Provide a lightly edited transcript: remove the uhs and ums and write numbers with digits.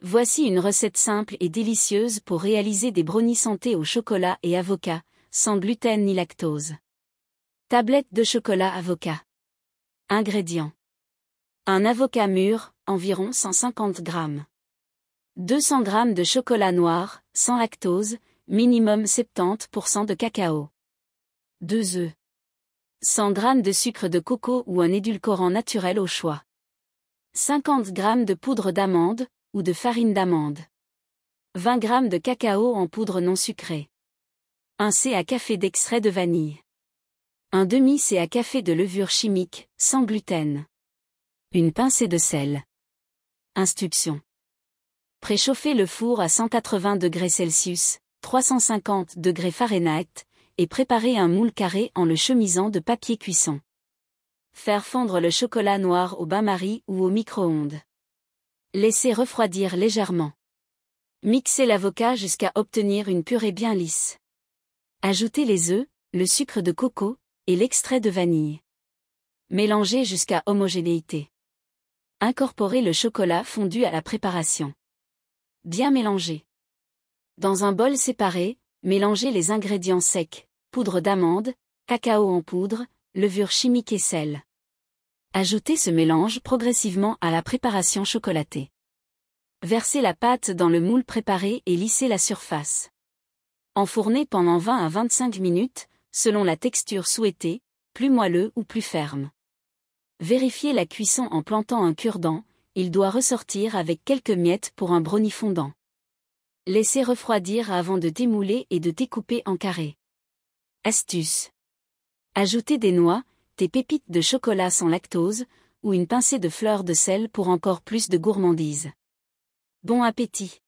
Voici une recette simple et délicieuse pour réaliser des brownies santé au chocolat et avocat, sans gluten ni lactose. Tablette de chocolat avocat. Ingrédients. Un avocat mûr, environ 150 g. 200 g de chocolat noir, sans lactose, minimum 70% de cacao. 2 œufs. 100 g de sucre de coco ou un édulcorant naturel au choix. 50 g de poudre d'amande, ou de farine d'amande. 20 g de cacao en poudre non sucrée. 1 c à café d'extrait de vanille. 1 demi-c à café de levure chimique, sans gluten. Une pincée de sel. Instructions. Préchauffez le four à 180 degrés Celsius, 350 degrés Fahrenheit, et préparez un moule carré en le chemisant de papier cuisson. Faire fondre le chocolat noir au bain-marie ou au micro-ondes. Laissez refroidir légèrement. Mixez l'avocat jusqu'à obtenir une purée bien lisse. Ajoutez les œufs, le sucre de coco, et l'extrait de vanille. Mélangez jusqu'à homogénéité. Incorporez le chocolat fondu à la préparation. Bien mélanger. Dans un bol séparé, mélangez les ingrédients secs, poudre d'amande, cacao en poudre, levure chimique et sel. Ajoutez ce mélange progressivement à la préparation chocolatée. Versez la pâte dans le moule préparé et lissez la surface. Enfournez pendant 20 à 25 minutes, selon la texture souhaitée, plus moelleux ou plus ferme. Vérifiez la cuisson en plantant un cure-dent, il doit ressortir avec quelques miettes pour un brownie fondant. Laissez refroidir avant de démouler et de découper en carrés. Astuce. Ajoutez des noix, des pépites de chocolat sans lactose, ou une pincée de fleur de sel pour encore plus de gourmandise. Bon appétit!